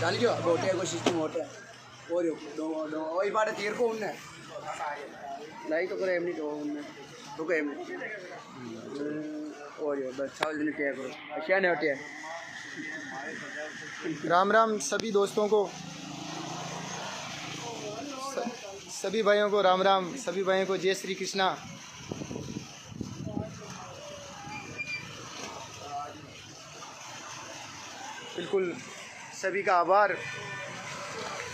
दानियो गोटे को सिस्टम होता और दो वही बारे तीर को उन्ने लाइक तो करे एमनी तो उन्ने तो के एमनी और बस चावल दिन क्या करो क्या नहीं होती है। राम राम सभी दोस्तों को, सभी भाइयों को राम राम, सभी भाइयों को जय श्री कृष्णा। बिल्कुल सभी का आभार।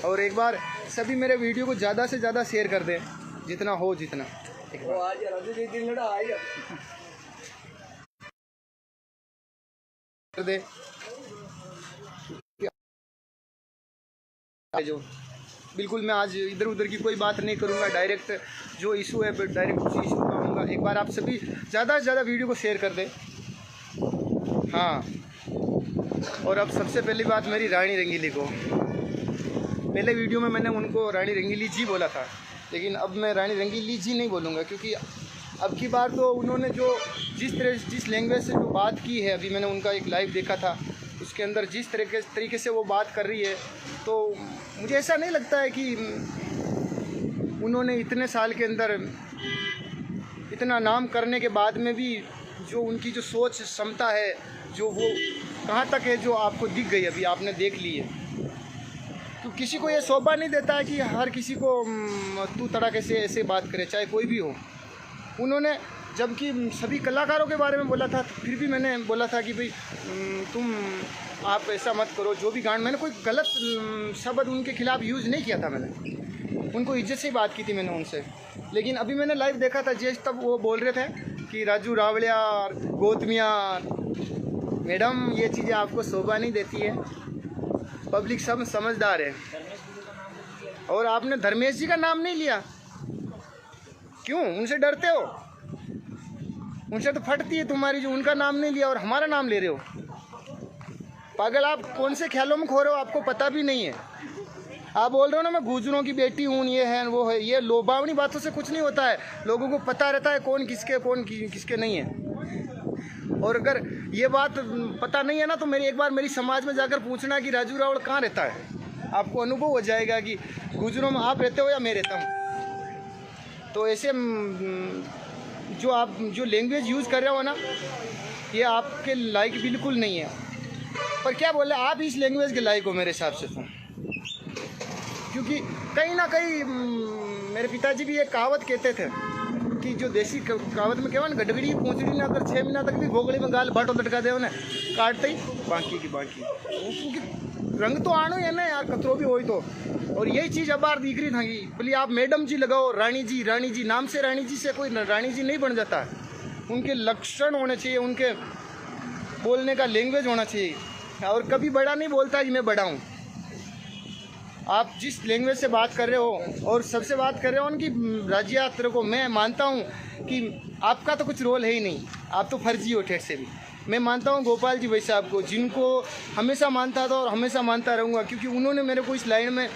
और एक बार सभी मेरे वीडियो को ज़्यादा से ज़्यादा शेयर कर दें, जितना हो जितना। कर दे जो बिल्कुल मैं आज इधर उधर की कोई बात नहीं करूंगा, डायरेक्ट जो इशू है डायरेक्ट उसी इशू पर आऊँगा। एक बार आप सभी ज़्यादा से ज़्यादा वीडियो को शेयर कर दें। हाँ, और अब सबसे पहली बात मेरी रानी रंगीली को। पहले वीडियो में मैंने उनको रानी रंगीली जी बोला था, लेकिन अब मैं रानी रंगीली जी नहीं बोलूँगा, क्योंकि अब की बार तो उन्होंने जो जिस लैंग्वेज से जो बात की है, अभी मैंने उनका एक लाइव देखा था, उसके अंदर जिस तरीके से वो बात कर रही है, तो मुझे ऐसा नहीं लगता है कि उन्होंने इतने साल के अंदर इतना नाम करने के बाद में भी जो उनकी जो सोच क्षमता है, जो वो कहाँ तक है, जो आपको दिख गई, अभी आपने देख ली है। तो किसी को ये शोभा नहीं देता है कि हर किसी को तू तड़ाके से ऐसे बात करे, चाहे कोई भी हो। उन्होंने जबकि सभी कलाकारों के बारे में बोला था, फिर भी मैंने बोला था कि भाई तुम आप ऐसा मत करो, जो भी गान, मैंने कोई गलत शब्द उनके खिलाफ यूज़ नहीं किया था। मैंने उनको इज्जत से बात की थी मैंने उनसे। लेकिन अभी मैंने लाइव देखा था, जैसे तब वो बोल रहे थे कि राजू रावलिया, गौतमिया, मैडम ये चीज़ें आपको शोभा नहीं देती है, पब्लिक सब समझदार है। और आपने धर्मेश जी का नाम नहीं लिया, क्यों? उनसे डरते हो? उनसे तो फटती है तुम्हारी, जो उनका नाम नहीं लिया और हमारा नाम ले रहे हो। पागल, आप कौन से ख्यालों में खो रहे हो, आपको पता भी नहीं है। आप बोल रहे हो ना मैं गुजरों की बेटी हूँ, ये है वो है, ये लोभावनी बातों से कुछ नहीं होता है। लोगों को पता रहता है कौन किसके नहीं है। और अगर ये बात पता नहीं है ना, तो एक बार मेरी समाज में जाकर पूछना कि राजू रावल कहाँ रहता है, आपको अनुभव हो जाएगा कि गुजरों में आप रहते हो या मैं रहता हूँ। तो ऐसे जो आप जो लैंग्वेज यूज़ कर रहे हो ना, ये आपके लायक बिल्कुल नहीं है। पर क्या बोले, आप इस लैंग्वेज के लायक हो मेरे हिसाब से तो, क्योंकि कहीं ना कहीं मेरे पिताजी भी एक कहावत कहते थे कि जो देसी कहावत में कहवा ना, गडगड़ी पूंछड़ी ना अगर 6 महीना तक भी घोगड़ी में गाल बाटो लटका दे उन्हें काटते ही बाकी की बाकी, क्योंकि रंग तो आनो है ना यार, कतरो भी हो तो। और यही चीज़ अब बार दिख रही था कि बोली आप मैडम जी लगाओ, रानी जी नाम से रानी जी से कोई रानी जी नहीं बन जाता है। उनके लक्षण होने चाहिए, उनके बोलने का लैंग्वेज होना चाहिए। और कभी बड़ा नहीं बोलता कि मैं बड़ा हूँ। आप जिस लैंग्वेज से बात कर रहे हो और सबसे बात कर रहे हो उनकी राज्यात्रा को, मैं मानता हूँ कि आपका तो कुछ रोल है ही नहीं, आप तो फर्जी हो ठेठ से भी। मैं मानता हूँ गोपाल जी भाई साहब को, जिनको हमेशा मानता था और हमेशा मानता रहूँगा, क्योंकि उन्होंने मेरे को इस लाइन में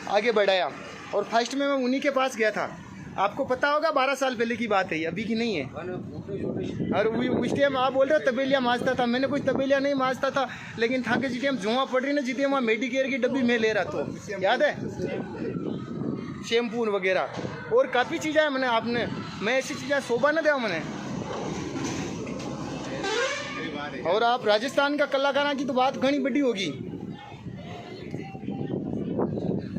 आगे बढ़ाया। और फर्स्ट में मैं उन्हीं के पास गया था। आपको पता होगा 12 साल पहले की बात है, अभी की नहीं है। और उस टाइम आप बोल रहे हो तबेलिया मांजता था, मैंने कोई तबेलिया नहीं मांजता था, लेकिन था कि जिस टाइम जुआ पड़ रही ना, जितने वहाँ मेडिकेयर की डब्बी में ले रहा था, याद है, शैम्पू वगैरह और काफ़ी चीज़ें हैं। मैंने मैं ऐसी चीज़ें शोभा न दे मैंने। और आप राजस्थान का कलाकारों की तो बात घनी बड़ी होगी।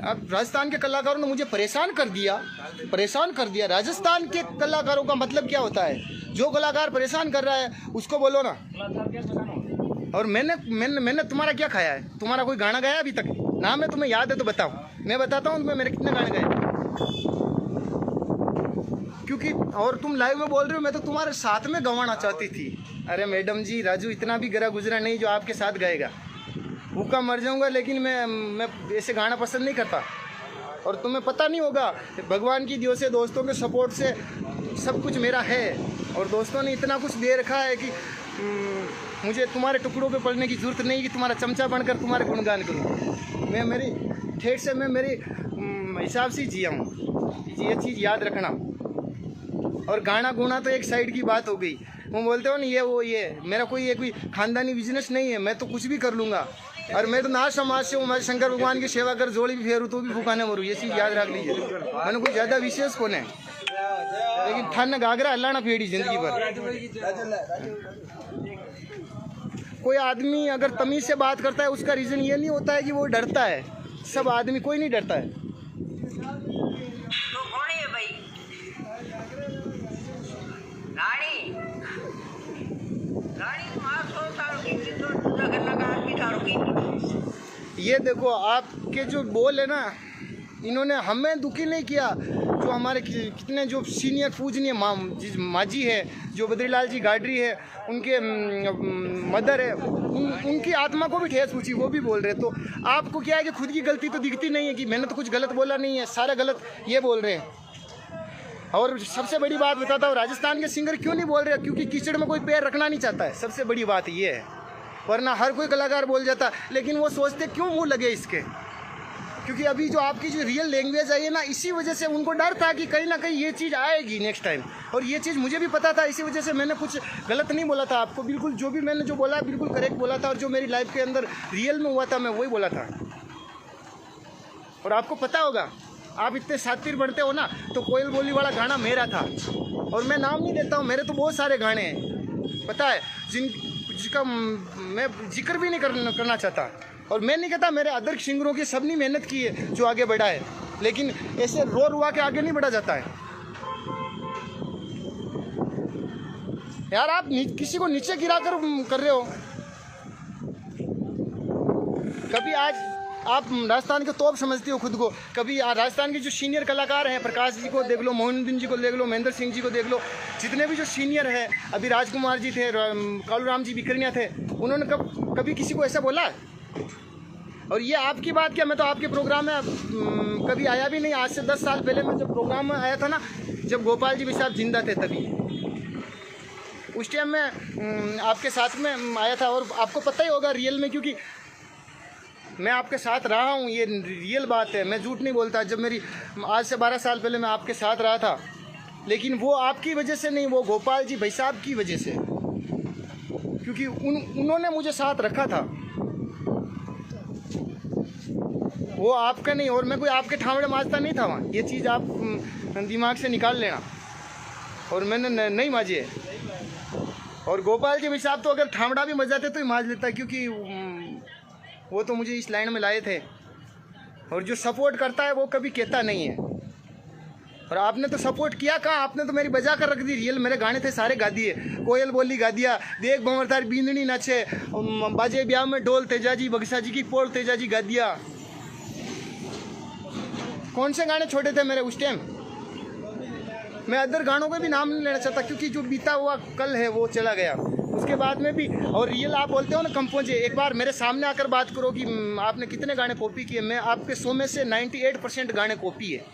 अब राजस्थान के कलाकारों ने मुझे परेशान कर दिया। राजस्थान के कलाकारों का मतलब क्या होता है? जो कलाकार परेशान कर रहा है उसको बोलो ना। और मैंने तुम्हारा क्या खाया है? तुम्हारा कोई गाना गाया अभी तक? नाम है तुम्हें याद है तो बताओ, मैं बताता हूँ तुम्हें मेरे कितने गाने गाए। क्योंकि और तुम लाइव में बोल रहे हो मैं तो तुम्हारे साथ में गंवाना चाहती थी। अरे मैडम जी, राजू इतना भी गरा गुजरा नहीं जो आपके साथ गाएगा। भूखा मर जाऊंगा, लेकिन मैं ऐसे गाना पसंद नहीं करता। और तुम्हें पता नहीं होगा, भगवान की दियो से, दोस्तों के सपोर्ट से सब कुछ मेरा है। और दोस्तों ने इतना कुछ दे रखा है कि मुझे तुम्हारे टुकड़ों पे पड़ने की ज़रूरत नहीं कि तुम्हारा चमचा बनकर तुम्हारे गुणगान करूँ। मैं मेरी ठेठ से मैं मेरे हिसाब से जिया हूँ, ये चीज़ याद रखना। और गाना गुना तो एक साइड की बात हो गई। वो बोलते हो ना ये मेरा कोई खानदानी बिजनेस नहीं है, मैं तो कुछ भी कर लूँगा। और मैं तो नाथ समाज से हूँ, मैं शंकर भगवान की सेवा कर जोड़ी भी फेरू तो भी फुकाने मरूँ, ये चीज़ याद रख लीजिए। मैंने कोई ज़्यादा विशेष कौन है, लेकिन ठन घाघरा हल्लाना फेड़ी जिंदगी भर। कोई आदमी अगर तमीज़ से बात करता है उसका रीज़न ये नहीं होता है कि वो डरता है। सब आदमी, कोई नहीं डरता है। ये देखो आपके जो बोल है ना, इन्होंने हमें दुखी नहीं किया। जो हमारे कितने जो सीनियर पूजनीय माजी है, जो बद्रीलाल जी गाडरी है, उनके मदर है, उनकी आत्मा को भी ठेस पूछी, वो भी बोल रहे। तो आपको क्या है कि खुद की गलती तो दिखती नहीं है कि मैंने तो कुछ गलत बोला नहीं है, सारा गलत ये बोल रहे हैं। और सबसे बड़ी बात बताता हूँ, राजस्थान के सिंगर क्यों नहीं बोल रहे? क्योंकि कीचड़ में कोई पैर रखना नहीं चाहता है। सबसे बड़ी बात ये है, वरना हर कोई कलाकार बोल जाता, लेकिन वो सोचते क्यों मुंह लगे इसके। क्योंकि अभी जो आपकी जो रियल लैंग्वेज आई है ना, इसी वजह से उनको डर था कि कहीं ना कहीं ये चीज़ आएगी नेक्स्ट टाइम। और ये चीज़ मुझे भी पता था, इसी वजह से मैंने कुछ गलत नहीं बोला था आपको। बिल्कुल जो भी मैंने जो बोला बिल्कुल करेक्ट बोला था, और जो मेरी लाइफ के अंदर रियल में हुआ था मैं वही बोला था। और आपको पता होगा, आप इतने शातिर बनते हो ना, तो कोयल बोली वाला गाना मेरा था। और मैं नाम नहीं देता हूँ, मेरे तो बहुत सारे गाने हैं पता है, जिसका मैं जिक्र भी नहीं करना चाहता। और मैं नहीं कहता मेरे अदर सिंगरों की सबने मेहनत की है जो आगे बढ़ा है, लेकिन ऐसे रो रुआ के आगे नहीं बढ़ा जाता है यार। आप किसी को नीचे गिरा कर रहे हो। कभी आज आप राजस्थान के तोप समझते हो खुद को, कभी राजस्थान के जो सीनियर कलाकार हैं, प्रकाश जी को देख लो, मोहिनुद्दीन जी को देख लो, महेंद्र सिंह जी को देख लो, जितने भी जो सीनियर हैं, अभी राजकुमार जी थे, कालूराम जी बिकरिया थे, उन्होंने कभी किसी को ऐसा बोला? और ये आपकी बात क्या, मैं तो आपके प्रोग्राम में कभी आया भी नहीं। आज से 10 साल पहले मैं जब प्रोग्राम में आया था ना, जब गोपाल जी भी साहब जिंदा थे, तभी उस टाइम में आपके साथ में आया था। और आपको पता ही होगा रियल में, क्योंकि मैं आपके साथ रहा हूँ, ये रियल बात है, मैं झूठ नहीं बोलता। जब मेरी आज से 12 साल पहले मैं आपके साथ रहा था, लेकिन वो आपकी वजह से नहीं, वो गोपाल जी भाई साहब की वजह से, क्योंकि उन्होंने मुझे साथ रखा था, वो आपका नहीं। और मैं कोई आपके ठावड़े माजता नहीं था वहाँ, ये चीज़ आप दिमाग से निकाल लेना। और मैंने नहीं माजी है। और गोपाल जी भाई साहब तो अगर ठावड़ा भी मजाते तो ही माज लेता, क्योंकि वो तो मुझे इस लाइन में लाए थे। और जो सपोर्ट करता है वो कभी कहता नहीं है। और आपने तो सपोर्ट किया कहाँ, आपने तो मेरी बजा कर रख दी। रियल मेरे गाने थे सारे गा दिए, कोयल बोली गा दिया, देख भंवरतार बींदनी नाचे, बाजे ब्याह में ढोल तेजा जी, बगसा जी की पोल तेजा जी गा दिया। कौन से गाने छोटे थे मेरे उस टाइम? मैं अदर गानों का भी नाम नहीं लेना चाहता, क्योंकि जो बीता हुआ कल है वो चला गया। उसके बाद में भी, और रियल आप बोलते हो ना कंपोज, एक बार मेरे सामने आकर बात करो कि आपने कितने गाने कॉपी किए। मैं आपके 100 में से 98% गाने कॉपी है,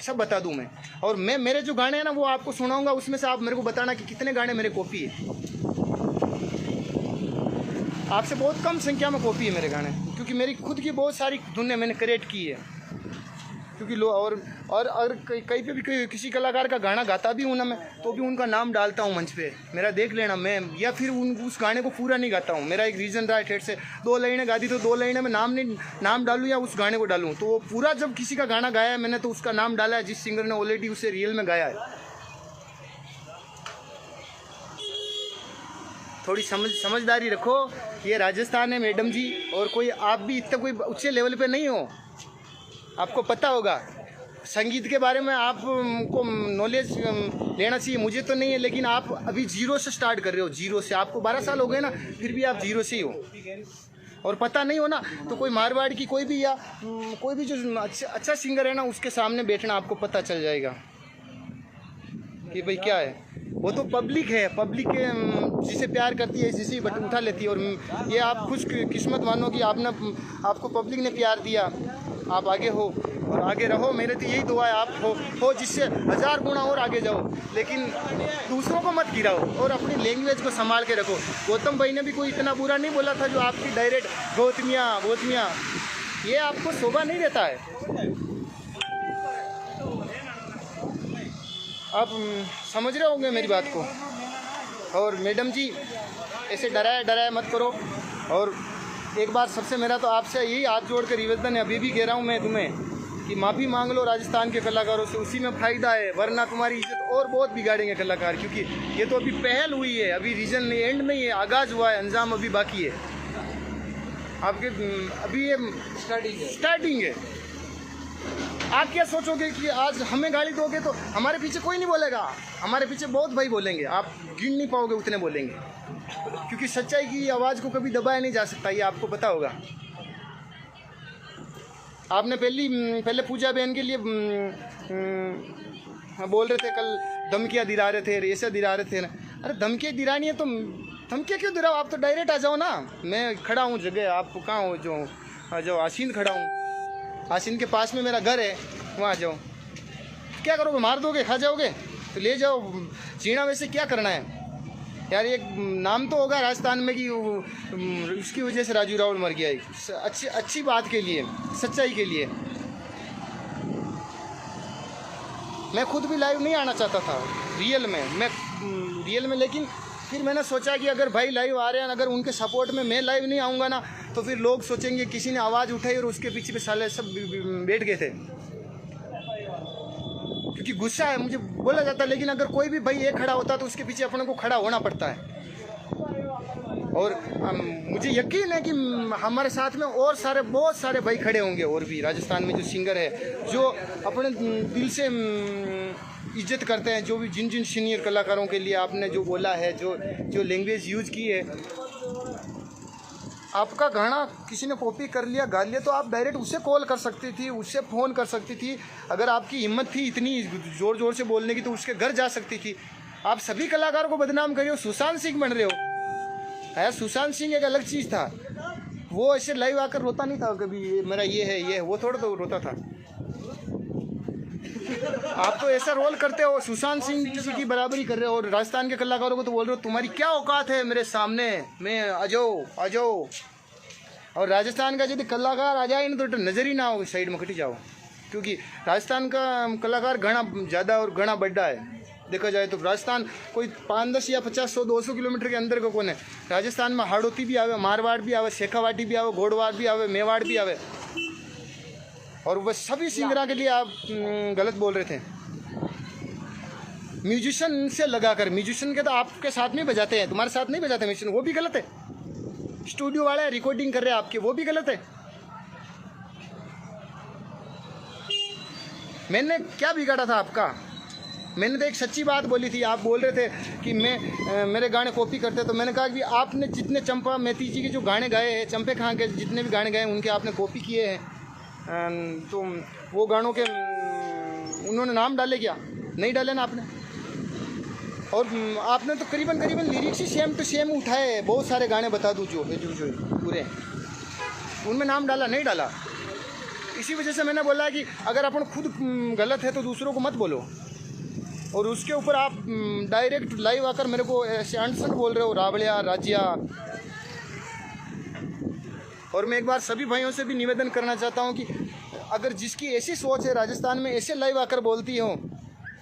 सब बता दूं मैं। और मैं मेरे जो गाने हैं ना वो आपको सुनाऊंगा, उसमें से आप मेरे को बताना कि कितने गाने मेरे कॉपी है। आपसे बहुत कम संख्या में कॉपी है मेरे गाने, क्योंकि मेरी खुद की बहुत सारी धुनें मैंने क्रिएट की है। क्योंकि और कहीं पे भी किसी कलाकार का गाना गाता भी हूँ ना मैं, तो भी उनका नाम डालता हूँ मंच पे, मेरा देख लेना। मैं या फिर उस गाने को पूरा नहीं गाता हूँ। मेरा एक रीज़न रहा है ठेठ से, 2 लाइनें गा दी तो 2 लाइनें में नाम डालूँ या उस गाने को डालूँ। तो वो पूरा जब किसी का गाना गाया है मैंने, तो उसका नाम डाला है जिस सिंगर ने ऑलरेडी उसे रियल में गाया है। थोड़ी समझदारी रखो। ये राजस्थान है मैडम जी, और कोई आप भी इतना कोई ऊंचे लेवल पे नहीं हो। आपको पता होगा संगीत के बारे में, आपको नॉलेज लेना चाहिए। मुझे तो नहीं है, लेकिन आप अभी 0 से स्टार्ट कर रहे हो, 0 से। आपको 12 साल हो गए ना, फिर भी आप 0 से ही हो। और पता नहीं हो ना, तो कोई मारवाड़ की कोई भी या कोई भी जो अच्छा सिंगर है ना, उसके सामने बैठना, आपको पता चल जाएगा कि भाई क्या है। वो तो पब्लिक है, पब्लिक जिसे प्यार करती है जिसे बट उठा लेती है। और ये आप खुश किस्मत मानो कि आपको पब्लिक ने प्यार दिया, आप आगे हो और आगे रहो। मेरे तो यही दुआ है, आप हो जिससे 1000 गुना और आगे जाओ, लेकिन दूसरों को मत गिराओ और अपनी लैंग्वेज को संभाल के रखो। गौतम भाई ने भी कोई इतना बुरा नहीं बोला था जो आपकी डायरेक्ट गौतमियाँ, ये आपको शोभा नहीं देता है। आप समझ रहे होंगे मेरी बात को। और मैडम जी ऐसे डराया मत करो। और एक बार सबसे मेरा तो आपसे यही हाथ जोड़ कर निवेदन है, अभी भी कह रहा हूँ मैं तुम्हें कि माफ़ी मांग लो राजस्थान के कलाकारों से, उसी में फ़ायदा है, वरना तुम्हारी इज्जत और बहुत बिगाड़ेंगे कलाकार। क्योंकि ये तो अभी पहल हुई है, अभी रीजन एंड नहीं है, आगाज़ हुआ है, अंजाम अभी बाकी है आपके, अभी ये स्टार्टिंग है। आप क्या सोचोगे कि आज हमें गाली दोगे तो हमारे पीछे कोई नहीं बोलेगा, हमारे पीछे बहुत भाई बोलेंगे, आप गिन नहीं पाओगे उतने बोलेंगे, क्योंकि सच्चाई की आवाज़ को कभी दबाया नहीं जा सकता, ये आपको पता होगा। आपने पहले पूजा बहन के लिए बोल रहे थे, कल धमकियाँ दिला रहे थे, ऐसा दिला रहे थे ना। अरे धमकियाँ दिलानी है तो धमकियाँ क्यों दिलाओ, आप तो डायरेक्ट आ जाओ ना। मैं खड़ा हूँ जगह, आप कहाँ हो? जो आशीन खड़ा हूँ, आशीन के पास में मेरा घर है, वहाँ आ जाओ। क्या करोगे, मार दोगे, खा जाओगे? तो ले जाओ, जीना वैसे क्या करना है यार। एक नाम तो होगा राजस्थान में कि उसकी वजह से राजू रावल मर गया, अच्छी बात के लिए, सच्चाई के लिए। मैं खुद भी लाइव नहीं आना चाहता था रियल में, लेकिन फिर मैंने सोचा कि अगर भाई लाइव आ रहे हैं, अगर उनके सपोर्ट में मैं लाइव नहीं आऊँगा ना, तो फिर लोग सोचेंगे किसी ने आवाज़ उठाई और उसके पीछे साले सब बैठ गए थे। क्योंकि गुस्सा है, मुझे बोला जाता है, लेकिन अगर कोई भी भाई एक खड़ा होता तो उसके पीछे अपने को खड़ा होना पड़ता है। और मुझे यकीन है कि हमारे साथ में और बहुत सारे भाई खड़े होंगे, और भी राजस्थान में जो सिंगर है, जो अपने दिल से इज्जत करते हैं, जो भी जिन सीनियर कलाकारों के लिए आपने जो बोला है, जो लैंग्वेज यूज़ की है। आपका गाना किसी ने कॉपी कर लिया, गा लिया, तो आप डायरेक्ट उससे कॉल कर सकती थी, उससे फ़ोन कर सकती थी। अगर आपकी हिम्मत थी इतनी ज़ोर से बोलने की, तो उसके घर जा सकती थी। आप सभी कलाकारों को बदनाम कर रहे हो, सुशांत सिंह बन रहे हो। है, सुशांत सिंह एक अलग चीज़ था, वो ऐसे लाइव आकर रोता नहीं था कभी, मेरा ये है, वो थोड़ा तो रोता था। आप तो ऐसा रोल करते हो, सुशांत सिंह किसी की बराबरी कर रहे हो, और राजस्थान के कलाकारों को तो बोल रहे हो तुम्हारी क्या औकात है मेरे सामने, मैं आ जाओ। और राजस्थान का यदि कलाकार आ जाए ना, तो नज़र ही ना हो, साइड में खटी जाओ। क्योंकि राजस्थान का कलाकार घना ज़्यादा और घना बड़ा है। देखा जाए तो राजस्थान कोई 5-10 या 50-100-200 किलोमीटर के अंदर का कौन है। राजस्थान में हाड़ौती भी आवे, मारवाड़ भी आवे, शेखावाटी भी आवे, घोड़वाड़ भी आवे, मेवाड़ भी आवे। और वह सभी सिंगरा के लिए आप गलत बोल रहे थे। म्यूजिशियन से लगाकर, म्यूजिशियन के तो आपके साथ में बजाते हैं, तुम्हारे साथ नहीं बजाते म्यूजिशियन, वो भी गलत है। स्टूडियो वाले रिकॉर्डिंग कर रहे हैं आपके, वो भी गलत है। मैंने क्या बिगाड़ा था आपका? मैंने तो एक सच्ची बात बोली थी। आप बोल रहे थे कि मेरे गाने कॉपी करते, तो मैंने कहा कि आपने जितने चंपा मैती जी के जो गाने गाए हैं, चंपे खां के जितने भी गाने गाए हैं, उनके आपने कॉपी किए हैं। तो वो गानों के उन्होंने नाम डाले क्या? नहीं डाले ना आपने। और आपने तो करीबन लिरिक्स ही सेम टू सेम उठाए। बहुत सारे गाने बता दूँ जो पूरे, उनमें नाम डाला नहीं डाला। इसी वजह से मैंने बोला कि अगर अपन खुद गलत है तो दूसरों को मत बोलो। और उसके ऊपर आप डायरेक्ट लाइव आकर मेरे को ऐसे अनसन बोल रहे हो, रावलिया राजिया। और मैं एक बार सभी भाइयों से भी निवेदन करना चाहता हूं कि अगर जिसकी ऐसी सोच है राजस्थान में ऐसे लाइव आकर बोलती हो,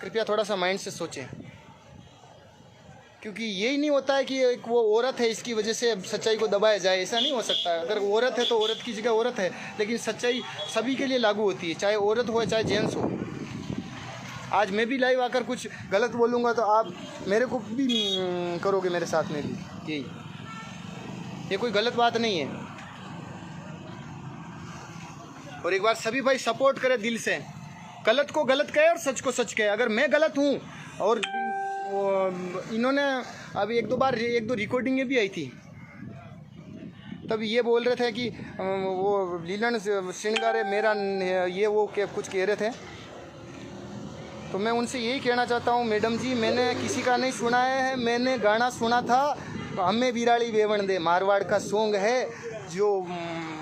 कृपया थोड़ा सा माइंड से सोचें। क्योंकि यही नहीं होता है कि एक वो औरत है इसकी वजह से सच्चाई को दबाया जाए, ऐसा नहीं हो सकता। अगर औरत है तो औरत की जगह औरत है, लेकिन सच्चाई सभी के लिए लागू होती है, चाहे औरत हो चाहे जेंट्स हो। आज मैं भी लाइव आकर कुछ गलत बोलूँगा तो आप मेरे को भी करोगे, मेरे साथ में भी यही। ये कोई गलत बात नहीं है। और एक बार सभी भाई सपोर्ट करें दिल से, गलत को गलत कहे और सच को सच कहे। अगर मैं गलत हूँ, और इन्होंने अभी एक दो रिकॉर्डिंगें भी आई थी, तब ये बोल रहे थे कि वो लीलन श्रृंगार मेरा ये वो क्या कुछ कह रहे थे। तो मैं उनसे यही कहना चाहता हूँ, मैडम जी मैंने किसी का नहीं सुना है, मैंने गाना सुना था हमें बिराड़ी बेवण दे, मारवाड़ का सॉन्ग है जो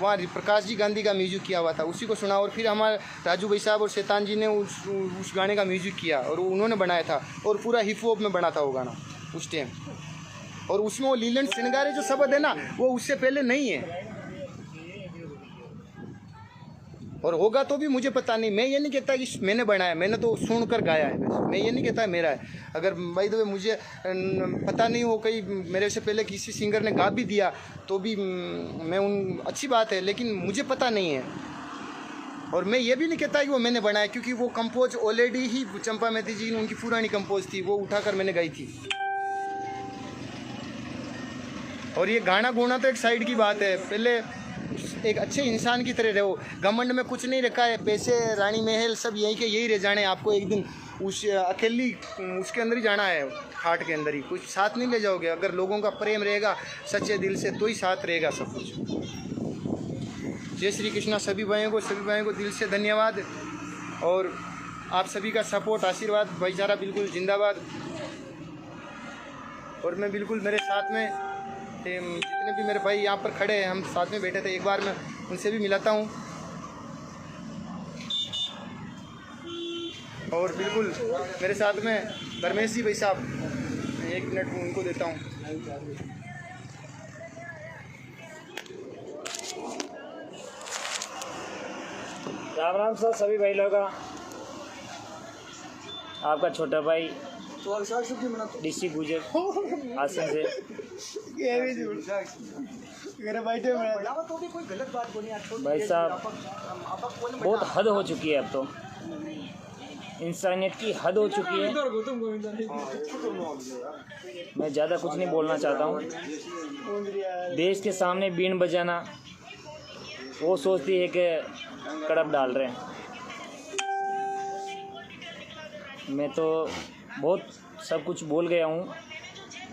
वहाँ प्रकाश जी गांधी का म्यूजिक किया हुआ था, उसी को सुना। और फिर हमारे राजू भाई साहब और शैतान जी ने उस गाने का म्यूजिक किया और उन्होंने बनाया था, और पूरा हिप हॉप में बना था वो गाना उस टाइम। और उसमें वो लीलन श्रृंगारे जो शब्द है ना, वो उससे पहले नहीं है। और होगा तो भी मुझे पता नहीं। मैं ये नहीं कहता कि मैंने बनाया, मैंने तो सुनकर गाया है बस। मैं ये नहीं कहता मेरा है। अगर बाय द वे मुझे पता नहीं हो, कहीं मेरे से पहले किसी सिंगर ने गा भी दिया तो भी मैं अच्छी बात है, लेकिन मुझे पता नहीं है। और मैं ये भी नहीं कहता कि वो मैंने बनाया, क्योंकि वो कंपोज ऑलरेडी ही चंपा मैथी जी उनकी पुरानी कंपोज थी, वो उठाकर मैंने गाई थी। और ये गाना गोना तो एक साइड की बात है, पहले एक अच्छे इंसान की तरह रहो। घमंड में कुछ नहीं रखा है, पैसे रानी महल सब यहीं के यही रह जाने। आपको एक दिन उस अकेली उसके अंदर ही जाना है, खाट के अंदर ही, कुछ साथ नहीं ले जाओगे। अगर लोगों का प्रेम रहेगा सच्चे दिल से तो ही साथ रहेगा सब कुछ। जय श्री कृष्णा सभी भाइयों को दिल से धन्यवाद। और आप सभी का सपोर्ट, आशीर्वाद, भाईचारा बिल्कुल जिंदाबाद। और मैं बिल्कुल मेरे साथ में जितने भी मेरे भाई यहाँ पर खड़े हैं, हम साथ में बैठे थे, एक बार मैं उनसे भी मिलाता हूँ। और बिल्कुल मेरे साथ में धर्मेश जी भाई साहब, 1 मिनट उनको देता हूँ। राम राम सर सभी भाई लोगों का। आपका छोटा भाई डीसी गुजर आसन से। भाई साहब बहुत हद हो चुकी है, अब तो इंसानियत की हद हो चुकी है। मैं ज़्यादा कुछ नहीं बोलना चाहता हूँ। देश के सामने बीन बजाना, वो सोचती है कि कड़प डाल रहे हैं। मैं तो बहुत सब कुछ बोल गया हूँ,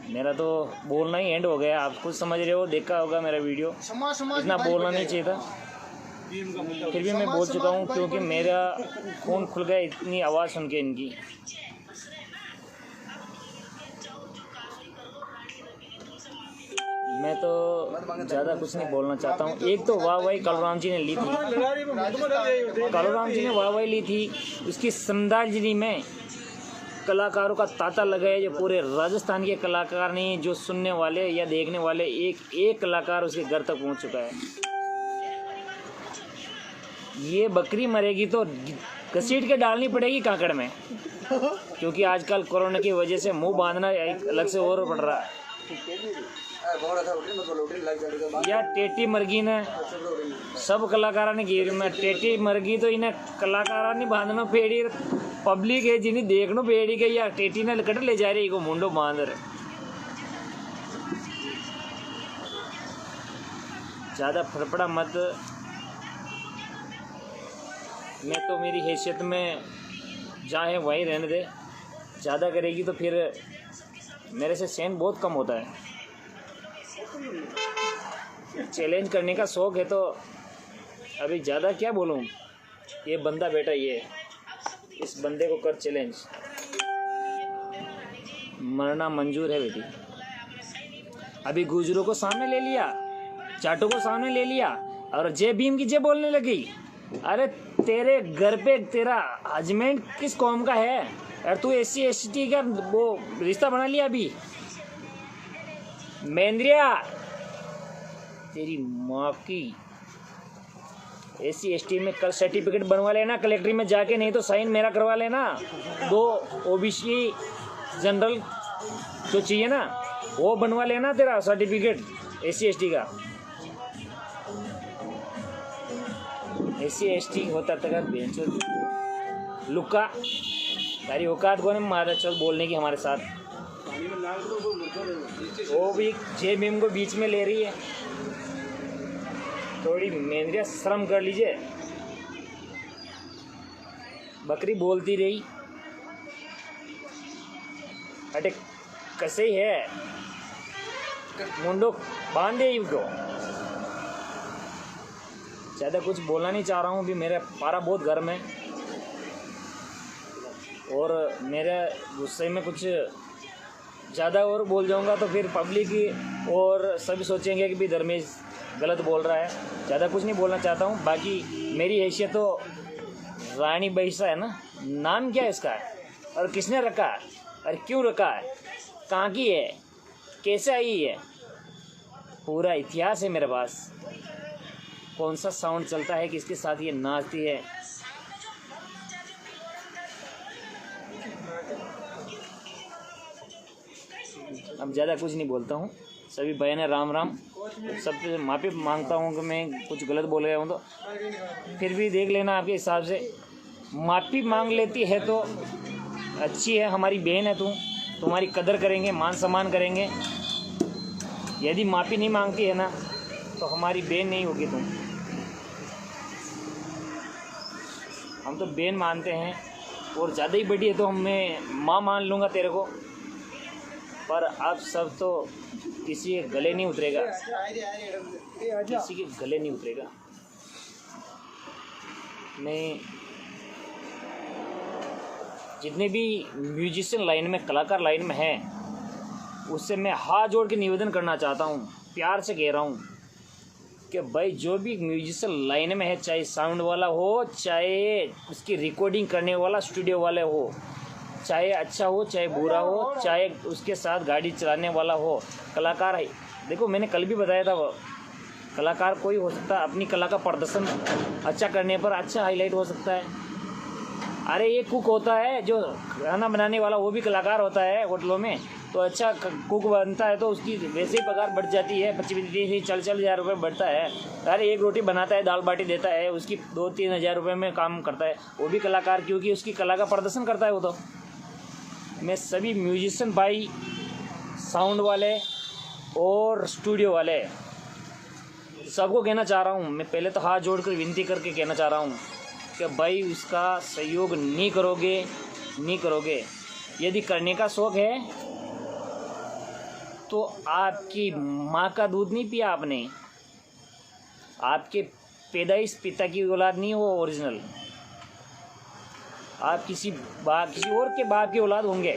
मेरा तो बोलना ही एंड हो गया। आप कुछ समझ रहे हो, देखा होगा मेरा वीडियो, इतना बोलना नहीं चाहिए था, फिर भी मैं बोल चुका हूँ, क्योंकि मेरा खून खुल गया इतनी आवाज़ सुन के इनकी। मैं तो ज़्यादा कुछ नहीं बोलना चाहता हूँ। एक तो वाहवाही कालूराम जी ने ली थी, कालूराम जी ने वाहवाही ली थी, उसकी श्रद्धांजलि में कलाकारों का तांता लगाया, जो पूरे राजस्थान के कलाकार नहीं, जो सुनने वाले या देखने वाले एक एक कलाकार उसके घर तक पहुंच चुका है। ये बकरी मरेगी तो घसीट के डालनी पड़ेगी काकड़ में, क्योंकि आजकल कोरोना की वजह से मुंह बांधना एक अलग से और पड़ रहा है। या टेटी मरगी ने सब कलाकारा ने गिर में टेटी मरगी तो इन्हें कलाकारा ने बांधना पेड़ी, पब्लिक है जिन्हें देखनो पेड़ी के या टेटी ने कट ले जा रही को मुंडो बांध रहे। ज़्यादा फड़फड़ा मत। मैं तो मेरी हैसियत में जहाँ है वहीं रहने दे। ज़्यादा करेगी तो फिर मेरे से सहन बहुत कम होता है। चैलेंज करने का शौक़ है तो अभी ज़्यादा क्या बोलूँ। ये बंदा बेटा, ये इस बंदे को कर चैलेंज, मरना मंजूर है बेटी। अभी गुजरों को सामने ले लिया, जाटों को सामने ले लिया और जय भीम की जय बोलने लगी। अरे तेरे घर पे तेरा हजमेंट किस कौम का है? और तू SC ST का वो रिश्ता बना लिया अभी। मेंद्रिया तेरी माँ की SC ST में कल सर्टिफिकेट बनवा लेना कलेक्ट्री में जाके, नहीं तो साइन मेरा करवा लेना। 2 OBC जनरल जो चाहिए ना वो बनवा लेना, तेरा सर्टिफिकेट SC ST का। SC ST होता तक बेंचो लुक्का, तारी औकात को नहीं मारा चल बोलने की हमारे साथ। वो भी जय भीम को बीच में ले रही है। थोड़ी मेंद्रिया शर्म कर लीजिए। बकरी बोलती रही, अटे कैसे ही है मुंडो बांधे इनको। ज़्यादा कुछ बोलना नहीं चाह रहा हूँ, अभी मेरा पारा बहुत गर्म है और मेरे गुस्से में कुछ ज़्यादा और बोल जाऊँगा तो फिर पब्लिक और सभी सोचेंगे कि भी धर्मेश गलत बोल रहा है। ज़्यादा कुछ नहीं बोलना चाहता हूँ। बाकी मेरी हैसियत तो रानी बैसा है ना, नाम क्या है इसका और किसने रखा है और क्यों रखा है, कहाँ की है, कैसे आई है, पूरा इतिहास है मेरे पास। कौन सा साउंड चलता है, किसके साथ ये नाचती है। अब ज़्यादा कुछ नहीं बोलता हूँ, सभी बहन है राम राम। सबसे माफ़ी मांगता हूँ कि मैं कुछ गलत बोल गया हूँ, तो फिर भी देख लेना आपके हिसाब से। माफ़ी मांग लेती है तो अच्छी है, हमारी बहन है तू, तुम्हारी कदर करेंगे, मान सम्मान करेंगे। यदि माफ़ी नहीं मांगती है ना तो हमारी बहन नहीं होगी तुम। हम तो बहन मानते हैं, और ज़्यादा ही बड़ी है तो मैं माँ मान लूँगा तेरे को। पर अब सब तो किसी के गले नहीं उतरेगा, किसी के गले नहीं उतरेगा। मैं जितने भी म्यूजिशियन लाइन में, कलाकार लाइन में हैं, उससे मैं हाथ जोड़ के निवेदन करना चाहता हूँ, प्यार से कह रहा हूँ कि भाई जो भी म्यूजिशियन लाइन में है, चाहे साउंड वाला हो, चाहे उसकी रिकॉर्डिंग करने वाला स्टूडियो वाले हो, चाहे अच्छा हो चाहे बुरा हो, चाहे उसके साथ गाड़ी चलाने वाला हो, कलाकार है। देखो मैंने कल भी बताया था, वो कलाकार कोई हो सकता है, अपनी कला का प्रदर्शन अच्छा करने पर अच्छा हाईलाइट हो सकता है। अरे ये कुक होता है जो खाना बनाने वाला, वो भी कलाकार होता है होटलों में, तो अच्छा कुक बनता है तो उसकी वैसे ही पगार बढ़ जाती है, 25-30 हज़ार रुपये बढ़ता है। अरे एक रोटी बनाता है, दाल बाटी देता है, उसकी 2-3 हज़ार रुपये में काम करता है, वो भी कलाकार, क्योंकि उसकी कला का प्रदर्शन करता है वो। तो मैं सभी म्यूजिशियन भाई, साउंड वाले और स्टूडियो वाले सबको कहना चाह रहा हूँ, मैं पहले तो हाथ जोड़कर विनती करके कहना चाह रहा हूँ कि भाई उसका सहयोग नहीं करोगे। यदि करने का शौक़ है तो आपकी माँ का दूध नहीं पिया आपने, आपके पैदाइश पिता की औलाद नहीं हो ओरिजिनल, आप किसी और के बाप की औलाद होंगे,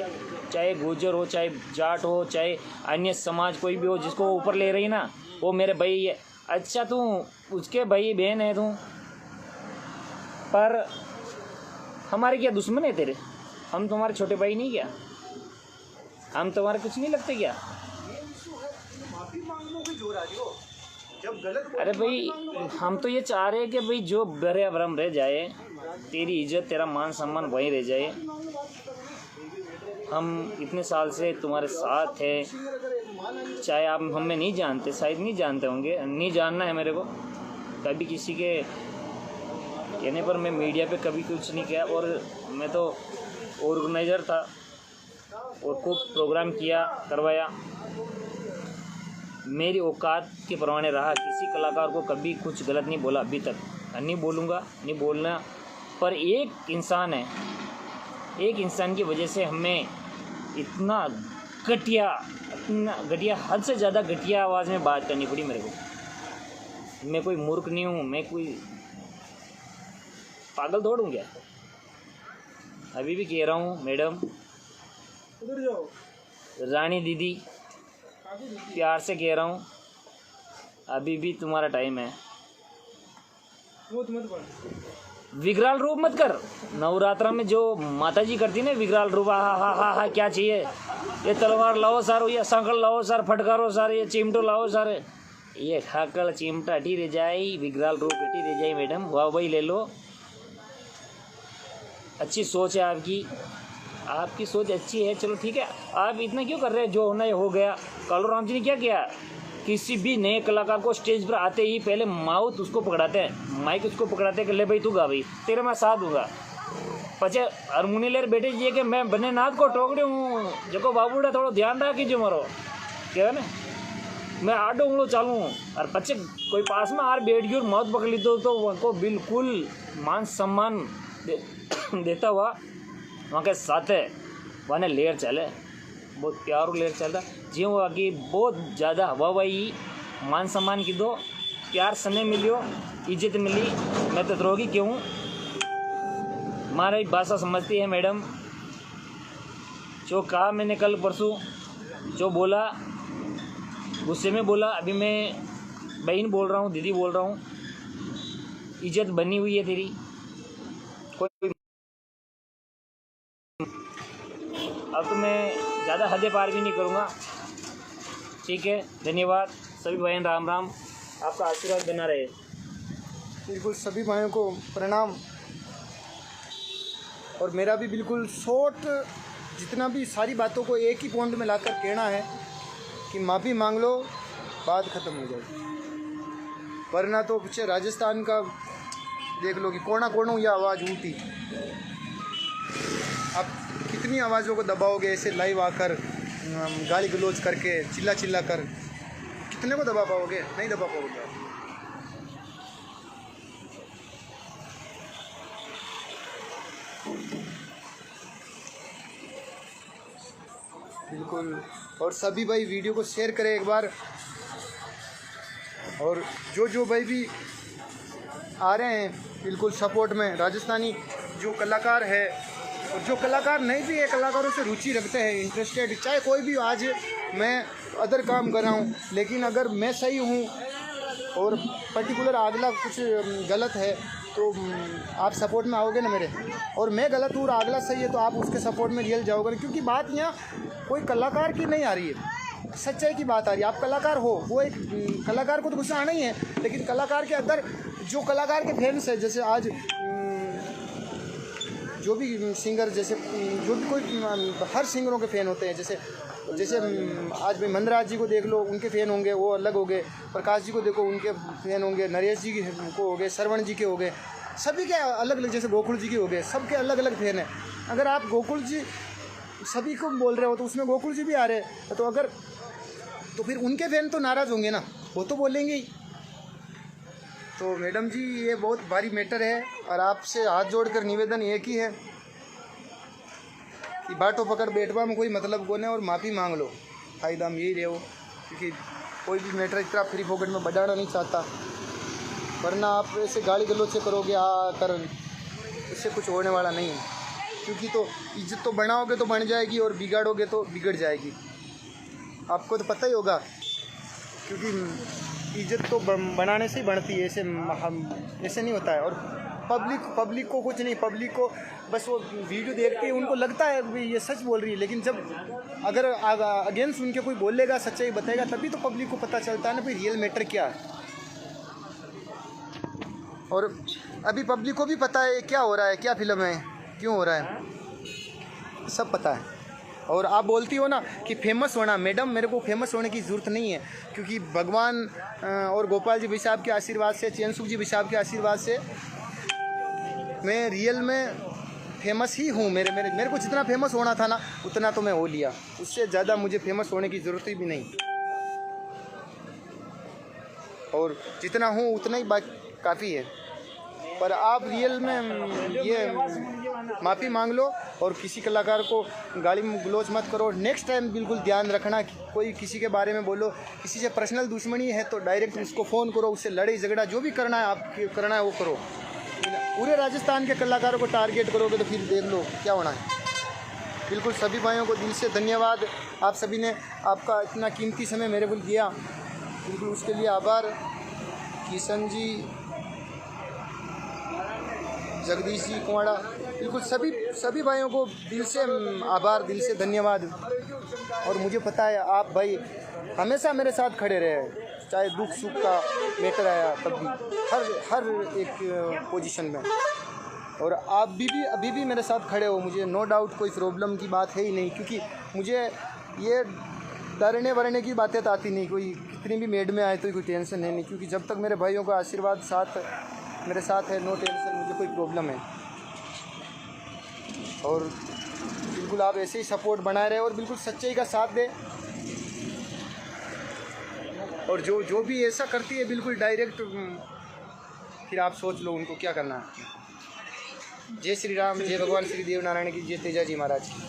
चाहे गुर्जर हो, चाहे जाट हो, चाहे अन्य समाज कोई भी हो, जिसको ऊपर ले रही ना वो मेरे भाई है। अच्छा तू उसके भाई बहन है तू, पर हमारे क्या दुश्मन है तेरे? हम तुम्हारे छोटे भाई नहीं क्या? हम तुम्हारे कुछ नहीं लगते क्या? अरे भाई हम तो ये चाह रहे हैं कि भाई जो बरे भरम रह जाए, तेरी इज्जत तेरा मान सम्मान वहीं रह जाए। हम इतने साल से तुम्हारे साथ हैं, चाहे आप हमें नहीं जानते, शायद नहीं जानते होंगे, नहीं जानना है मेरे को। कभी किसी के कहने पर मैं मीडिया पे कभी कुछ नहीं किया, और मैं तो ऑर्गेनाइज़र था और खूब प्रोग्राम किया, करवाया, मेरी औकात के परवाने रहा। किसी कलाकार को कभी कुछ गलत नहीं बोला अभी तक, नहीं बोलूँगा, नहीं बोलना। पर एक इंसान है, एक इंसान की वजह से हमें इतना घटिया हद से ज़्यादा घटिया आवाज़ में बात करनी पड़ी मेरे को। मैं कोई मूर्ख नहीं हूँ, मैं कोई पागल दौड़ूँ क्या? अभी भी कह रहा हूँ मैडम, रानी दीदी, प्यार से कह रहा हूँ, अभी भी तुम्हारा टाइम है। विकराल रूप मत कर। नवरात्रा में जो माता जी करती ना विकराल रूप, हा क्या चाहिए? ये तलवार लाओ सर, ये संकल लाओ सर, फटकारो सर, ये चिमटो लाओ सर, ये खाकल चिमटा हटी रह जाए, विकराल रूप हटी रह जाए। मैडम वाह वही ले लो, अच्छी सोच है आपकी सोच अच्छी है, चलो ठीक है। आप इतना क्यों कर रहे हैं? जो होना है हो गया। कालू राम जी ने क्या किया? किसी भी नए कलाकार को स्टेज पर आते ही पहले माउथ उसको पकड़ाते हैं, माइक उसको पकड़ाते हैं कि ले भाई तू गा भाई, तेरे मैं साथ दूंगा। पचे हारमोनी लेर बैठे जी कि मैं बने नाथ को टोकड़ी हूँ, जो बाबूड़ा थोड़ा ध्यान रहा कीजिए मारो, क्या है ना, मैं आडो उंगलो चालू हूँ। और पचे कोई पास में आर बैठ गई और माउथ पकड़ ली तो उनको बिल्कुल मान सम्मान देता हुआ वहाँ के साथ है वहाँ ने लेयर चले, बहुत प्यारो लेयर चलता जी। वो आगे बहुत ज़्यादा हवाई मान सम्मान की दो, प्यार स्नेह मिलियो, इज्जत मिली। मैं तो द्रोगी क्यों? हमारी भाषा समझती है मैडम। जो कहा मैंने कल परसों, जो बोला गुस्से में बोला, अभी मैं बहन बोल रहा हूँ, दीदी बोल रहा हूँ, इज्जत बनी हुई है तेरी। कोई अब तो मैं ज़्यादा हदें पार भी नहीं करूँगा, ठीक है। धन्यवाद सभी बहन, राम राम, आपका आशीर्वाद बना रहे। बिल्कुल सभी भाइयों को प्रणाम। और मेरा भी बिल्कुल शॉर्ट जितना भी सारी बातों को एक ही पॉइंट में लाकर कहना है कि माफ़ी मांग लो, बात ख़त्म हो जाएगी। वरना तो पीछे राजस्थान का देख लो कि कोना कोना ये आवाज़ उठी। आप कितनी आवाज़ों को दबाओगे ऐसे लाइव आकर, गाली गलौज करके, चिल्ला चिल्ला कर, कितने को दबा पाओगे? नहीं दबा पाओगे आप। बिल्कुल। और सभी भाई वीडियो को शेयर करें एक बार। और जो भाई भी आ रहे हैं बिल्कुल सपोर्ट में, राजस्थानी जो कलाकार है और जो कलाकार नहीं भी है, कलाकारों से रुचि रखते हैं, इंटरेस्टेड, चाहे कोई भी। आज मैं अदर काम कर रहा हूँ, लेकिन अगर मैं सही हूँ और पर्टिकुलर अगला कुछ गलत है तो आप सपोर्ट में आओगे ना मेरे, और मैं गलत हूँ और अगला सही है तो आप उसके सपोर्ट में रियल जाओगे। क्योंकि बात यहाँ कोई कलाकार की नहीं आ रही है, सच्चाई की बात आ रही है। आप कलाकार हो, वो एक कलाकार को तो गुस्सा आना ही है, लेकिन कलाकार के अंदर जो कलाकार के फैंस है, जैसे आज जो भी सिंगर, जैसे जो भी कोई, हर सिंगरों के फ़ैन होते हैं। जैसे आज भाई मंदराज जी को देख लो, उनके फ़ैन होंगे, वो अलग हो गए। प्रकाश जी को देखो, उनके फ़ैन होंगे। नरेश जी को हो गए, श्रवण जी के हो गए, सभी के अलग अलग, जैसे गोकुल जी के हो गए, सबके अलग अलग फ़ैन हैं। अगर आप गोकुल जी सभी को बोल रहे हो तो उसमें गोकुल जी भी आ रहे हैं, तो अगर तो फिर उनके फ़ैन तो नाराज़ होंगे ना, वो तो बोलेंगे ही। तो मैडम जी ये बहुत भारी मैटर है, और आपसे हाथ जोड़कर निवेदन एक ही है कि बाटो पकड़ बैठवा में कोई मतलब को नहीं, और माफ़ी मांग लो, फायदा हम यही रहो। क्योंकि कोई भी मैटर इतना फ्री पॉकेट में बढ़ाना नहीं चाहता, वरना आप ऐसे गाली गलौज से करोगे कर, इससे कुछ होने वाला नहीं है। क्योंकि तो इज्जत तो बनाओगे तो बन जाएगी, और बिगाड़ोगे तो बिगड़ जाएगी। आपको तो पता ही होगा, क्योंकि इज्जत तो बनाने से ही बढ़ती है, ऐसे नहीं होता है। और पब्लिक को कुछ नहीं, पब्लिक को बस वो वीडियो देख के उनको लगता है ये सच बोल रही है, लेकिन जब अगर अगेंस्ट उनके कोई बोलेगा, सच्चाई बताएगा, तभी तो पब्लिक को पता चलता है ना भाई रियल मैटर क्या है। और अभी पब्लिक को भी पता है क्या हो रहा है, क्या फिल्म है, क्यों हो रहा है, सब पता है। और आप बोलती हो ना कि फेमस होना, मैडम मेरे को फेमस होने की ज़रूरत नहीं है, क्योंकि भगवान और गोपाल जी भाई साहब के आशीर्वाद से, चैनसुख जी भाई साहब के आशीर्वाद से मैं रियल में फेमस ही हूँ। मेरे को जितना फेमस होना था ना, उतना तो मैं हो लिया, उससे ज़्यादा मुझे फेमस होने की ज़रूरत भी नहीं। और जितना हूँ उतना ही काफ़ी है। पर आप रियल में ये माफ़ी मांग लो, और किसी कलाकार को गाली गलौज मत करो। नेक्स्ट टाइम बिल्कुल ध्यान रखना, कोई किसी के बारे में बोलो, किसी से पर्सनल दुश्मनी है तो डायरेक्ट उसको फ़ोन करो, उससे लड़ाई झगड़ा जो भी करना है आप करना है वो करो। पूरे राजस्थान के कलाकारों को टारगेट करोगे तो फिर देख लो क्या होना है। बिल्कुल सभी भाइयों को दिल से धन्यवाद, आप सभी ने आपका इतना कीमती समय मेरे को दिया, बिल्कुल उसके लिए आभार। किशन जी, जगदीश जी कुआड़ा, बिल्कुल सभी भाइयों को दिल से आभार, दिल से धन्यवाद। और मुझे पता है आप भाई हमेशा मेरे साथ खड़े रहे, चाहे दुख सुख का मैटर आया तब भी, हर एक पोजीशन में। और आप भी अभी भी मेरे साथ खड़े हो, मुझे नो डाउट कोई प्रॉब्लम की बात है ही नहीं। क्योंकि मुझे ये डरने वरने की बातें तो आती नहीं, कोई कितनी भी मेड में आए तो कोई टेंशन है नहीं। क्योंकि जब तक मेरे भाइयों का आशीर्वाद मेरे साथ है, नो टेंशन, मुझे कोई प्रॉब्लम है। और बिल्कुल आप ऐसे ही सपोर्ट बनाए रहे और बिल्कुल सच्चाई का साथ दें। और जो भी ऐसा करती है बिल्कुल डायरेक्ट, फिर आप सोच लो उनको क्या करना है। जय श्री राम, जय भगवान श्री देव नारायण की, जय तेजा जी महाराज की।